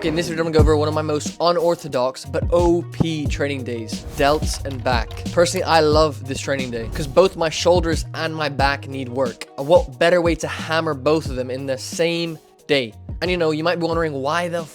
Okay, in this video, I'm gonna go over one of my most unorthodox but OP training days, delts and back. Personally, I love this training day because both my shoulders and my back need work. And what better way to hammer both of them in the same day? And you might be wondering, why the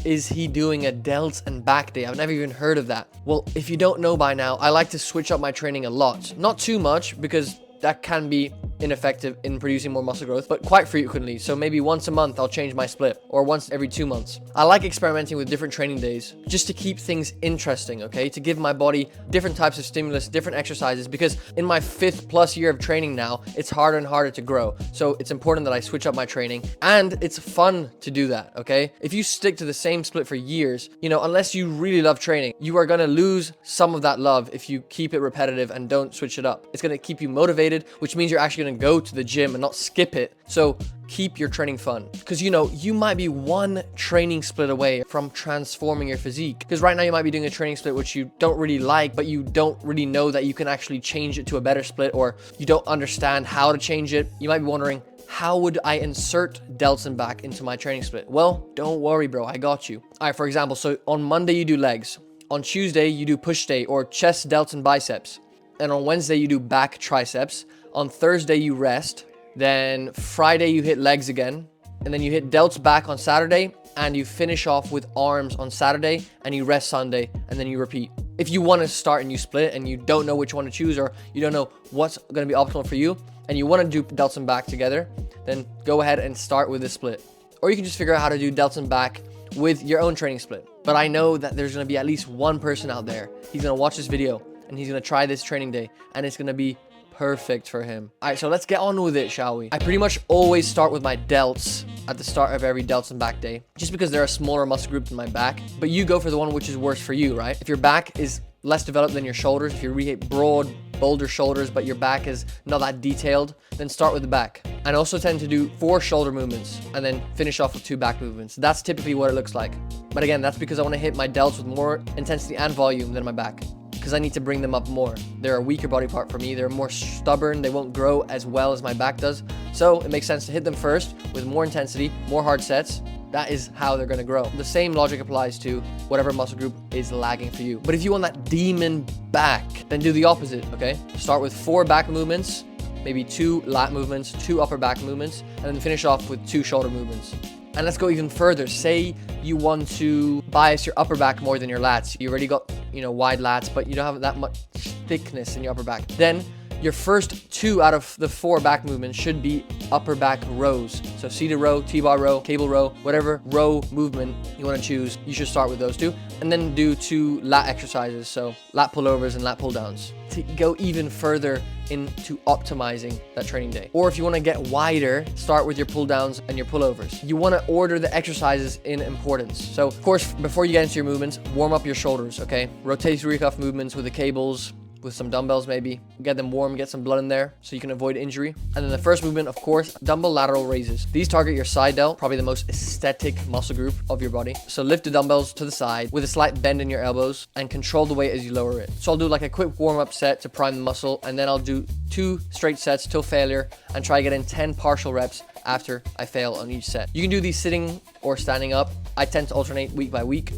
is he doing a delts and back day? I've never even heard of that. Well, if you don't know by now, I like to switch up my training a lot. Not too much, because that can be ineffective in producing more muscle growth, but quite frequently. So maybe once a month I'll change my split, or once every 2 months. I like experimenting with different training days just to keep things interesting, okay? To give my body different types of stimulus, different exercises, because in my 5+ year of training now, it's harder and harder to grow. So it's important that I switch up my training, and it's fun to do that, okay? If you stick to the same split for years, unless you really love training, you are gonna lose some of that love if you keep it repetitive and don't switch it up. It's gonna keep you motivated, which means you're actually gonna go to the gym and not skip it. So keep your training fun, because you might be one training split away from transforming your physique. Because right now you might be doing a training split which you don't really like, but you don't really know that you can actually change it to a better split, or you don't understand how to change it. You might be wondering, how would I insert delts and back into my training split? Well, don't worry, bro, I got you. All right, for example, so on Monday you do legs, on Tuesday you do push day or chest, delts and biceps, and on Wednesday you do back, triceps. On Thursday you rest, then Friday you hit legs again, and then you hit delts back on Saturday, and you finish off with arms on Saturday, and you rest Sunday, and then you repeat. If you want to start a new split and you don't know which one to choose, or you don't know what's going to be optimal for you, and you want to do delts and back together, then go ahead and start with this split. Or you can just figure out how to do delts and back with your own training split. But I know that there's going to be at least one person out there, he's going to watch this video, and he's going to try this training day, and it's going to be perfect for him. All right, so let's get on with it, shall we? I pretty much always start with my delts at the start of every delts and back day, just because they're a smaller muscle group than my back. But you go for the one which is worse for you, right? If your back is less developed than your shoulders, if you really hate broad, bolder shoulders, but your back is not that detailed, then start with the back. And also tend to do 4 shoulder movements and then finish off with 2 back movements. That's typically what it looks like. But again, that's because I want to hit my delts with more intensity and volume than my back, because I need to bring them up more. They're a weaker body part for me. They're more stubborn. They won't grow as well as my back does. So it makes sense to hit them first with more intensity, more hard sets. That is how they're going to grow. The same logic applies to whatever muscle group is lagging for you. But if you want that demon back, then do the opposite, okay? Start with 4 back movements, maybe 2 lat movements, 2 upper back movements, and then finish off with 2 shoulder movements. And let's go even further. Say you want to bias your upper back more than your lats. You already got, wide lats, but you don't have that much thickness in your upper back. Then your first 2 out of the 4 back movements should be upper back rows. So seated row, T-bar row, cable row, whatever row movement you want to choose, you should start with those 2. And then do 2 lat exercises. So lat pullovers and lat pull downs, to go even further into optimizing that training day. Or if you want to get wider, start with your pull downs and your pullovers. You want to order the exercises in importance. So of course, before you get into your movements, warm up your shoulders, okay? Rotator cuff movements with the cables, with some dumbbells maybe. Get them warm, get some blood in there so you can avoid injury. And then the first movement, of course, dumbbell lateral raises. These target your side delt, probably the most aesthetic muscle group of your body. So lift the dumbbells to the side with a slight bend in your elbows and control the weight as you lower it. So I'll do like a quick warm-up set to prime the muscle, and then I'll do 2 straight sets till failure and try to get in 10 partial reps after I fail on each set. You can do these sitting or standing up. I tend to alternate week by week,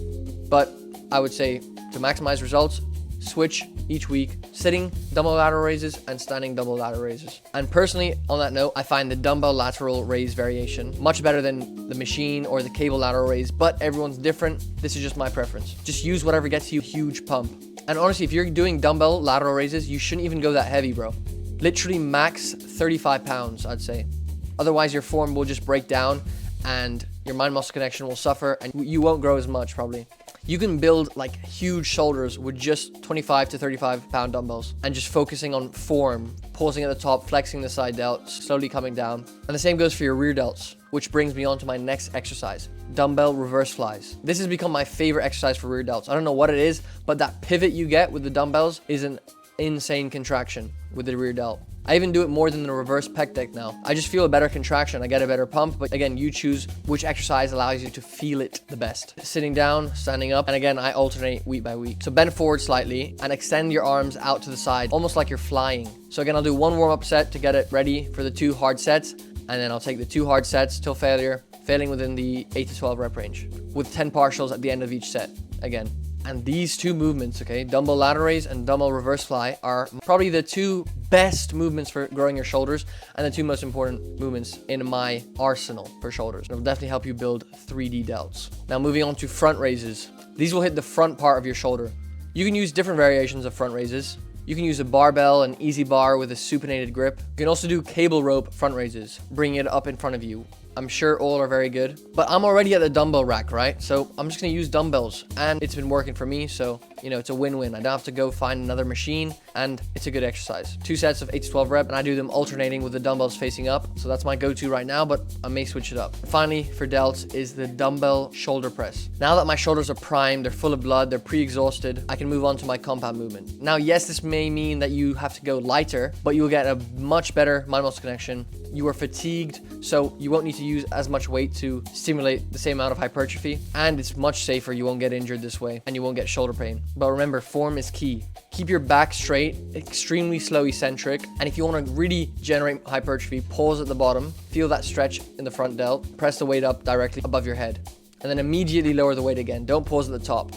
but I would say to maximize results, switch each week, sitting dumbbell lateral raises and standing dumbbell lateral raises. And personally, on that note, I find the dumbbell lateral raise variation much better than the machine or the cable lateral raise, but everyone's different. This is just my preference. Just use whatever gets you a huge pump. And honestly, if you're doing dumbbell lateral raises, you shouldn't even go that heavy, bro. Literally max 35 pounds, I'd say. Otherwise, your form will just break down and your mind-muscle connection will suffer and you won't grow as much probably. You can build like huge shoulders with just 25 to 35 pound dumbbells and just focusing on form, pausing at the top, flexing the side delts, slowly coming down. And the same goes for your rear delts, which brings me on to my next exercise, dumbbell reverse flies. This has become my favorite exercise for rear delts. I don't know what it is, but that pivot you get with the dumbbells is an insane contraction with the rear delt. I even do it more than the reverse pec deck now. I just feel a better contraction. I get a better pump, but again, you choose which exercise allows you to feel it the best. Sitting down, standing up, and again, I alternate week by week. So bend forward slightly and extend your arms out to the side, almost like you're flying. So again, I'll do 1 warm-up set to get it ready for the 2 hard sets, and then I'll take the 2 hard sets till failure, failing within the 8 to 12 rep range, with 10 partials at the end of each set again. And these two movements, okay, dumbbell ladder raise and dumbbell reverse fly, are probably the two best movements for growing your shoulders and the two most important movements in my arsenal for shoulders. It'll definitely help you build 3D delts. Now moving on to front raises. These will hit the front part of your shoulder. You can use different variations of front raises. You can use a barbell, an easy bar with a supinated grip. You can also do cable rope front raises, bringing it up in front of you. I'm sure all are very good, but I'm already at the dumbbell rack, right? So I'm just gonna use dumbbells, and it's been working for me, so you know, it's a win-win. I don't have to go find another machine, and it's a good exercise. 2 sets of 8 to 12 rep, and I do them alternating with the dumbbells facing up. So that's my go-to right now, but I may switch it up. Finally, for delts is the dumbbell shoulder press. Now that my shoulders are primed, they're full of blood, they're pre-exhausted, I can move on to my compound movement. Now, yes, this may mean that you have to go lighter, but you'll get a much better mind-muscle connection. You are fatigued, so you won't need to use as much weight to stimulate the same amount of hypertrophy, and it's much safer. You won't get injured this way, and you won't get shoulder pain. But remember, form is key. Keep your back straight, extremely slow eccentric, and if you want to really generate hypertrophy, pause at the bottom, feel that stretch in the front delt, press the weight up directly above your head, and then immediately lower the weight again. Don't pause at the top.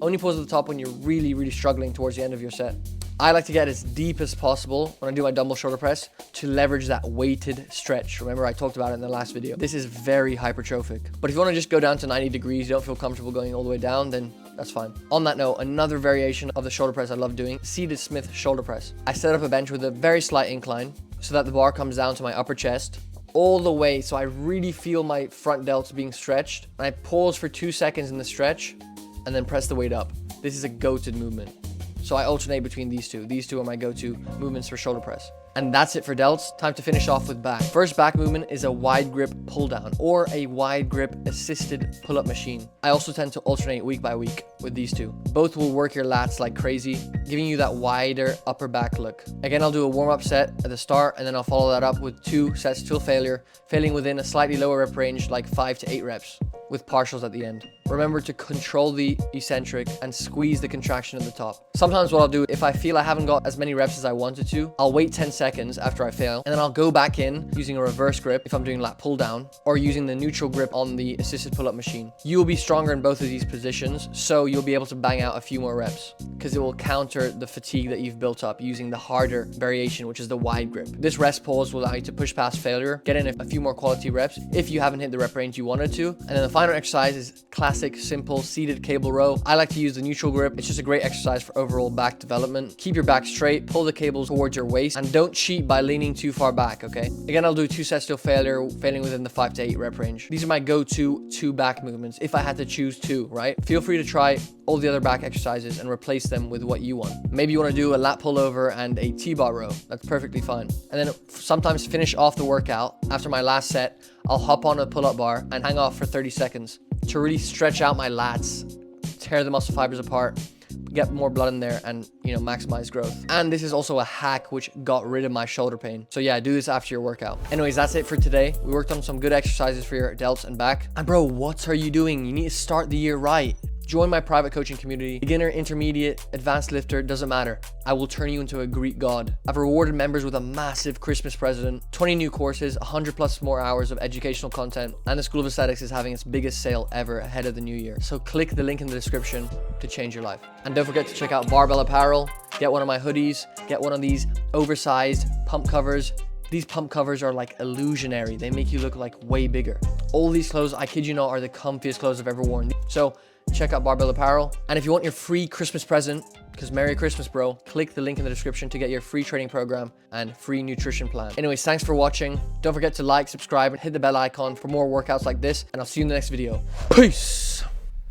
Only pause at the top when you're really struggling towards the end of your set. I like to get as deep as possible when I do my dumbbell shoulder press to leverage that weighted stretch. Remember, I talked about it in the last video. This is very hypertrophic. But if you want to just go down to 90 degrees, you don't feel comfortable going all the way down, then that's fine. On that note, another variation of the shoulder press I love doing, seated Smith shoulder press. I set up a bench with a very slight incline so that the bar comes down to my upper chest all the way, so I really feel my front delts being stretched. And I pause for 2 seconds in the stretch and then press the weight up. This is a go-to movement. So I alternate between these two. These two are my go-to movements for shoulder press. And that's it for delts. Time to finish off with back. First back movement is a wide grip pull down or a wide grip assisted pull-up machine. I also tend to alternate week by week with these two. Both will work your lats like crazy, giving you that wider upper back look. Again, I'll do a warm-up set at the start, and then I'll follow that up with 2 sets till failure, failing within a slightly lower rep range, like 5 to 8 reps, with partials at the end. Remember to control the eccentric and squeeze the contraction at the top. Sometimes what I'll do, if I feel I haven't got as many reps as I wanted to, I'll wait 10 seconds after I fail, and then I'll go back in using a reverse grip if I'm doing lat pull down, or using the neutral grip on the assisted pull-up machine. You will be stronger in both of these positions, so you'll be able to bang out a few more reps, because it will counter the fatigue that you've built up using the harder variation, which is the wide grip. This rest pause will allow you to push past failure, get in a few more quality reps if you haven't hit the rep range you wanted to. And then the final exercise is classic, simple, seated cable row. I like to use the neutral grip. It's just a great exercise for overall back development. Keep your back straight, pull the cables towards your waist, and don't cheat by leaning too far back, okay? Again, I'll do 2 sets till failure, failing within the 5 to 8 rep range. These are my go-to 2 back movements if I had to choose 2, right? Feel free to try all the other back exercises and replace them with what you want. Maybe you want to do a lat pullover and a T-bar row. That's perfectly fine. And then sometimes finish off the workout. After my last set, I'll hop on a pull-up bar and hang off for 30 seconds to really stretch out my lats, tear the muscle fibers apart, get more blood in there, and maximize growth. And this is also a hack which got rid of my shoulder pain. So yeah, do this after your workout. Anyways, that's it for today. We worked on some good exercises for your delts and back. And bro, what are you doing? You need to start the year right. Join my private coaching community. Beginner, intermediate, advanced lifter, doesn't matter. I will turn you into a Greek god. I've rewarded members with a massive Christmas present, 20 new courses, 100 plus more hours of educational content, and the School of Aesthetics is having its biggest sale ever ahead of the new year. So click the link in the description to change your life. And don't forget to check out Barbell Apparel. Get one of my hoodies, get one of these oversized pump covers. These pump covers are like illusionary. They make you look like way bigger. All these clothes, I kid you not, are the comfiest clothes I've ever worn. So check out Barbell Apparel. And if you want your free Christmas present, because Merry Christmas, bro, click the link in the description to get your free training program and free nutrition plan. Anyways, thanks for watching. Don't forget to like, subscribe, and hit the bell icon for more workouts like this. And I'll see you in the next video. Peace.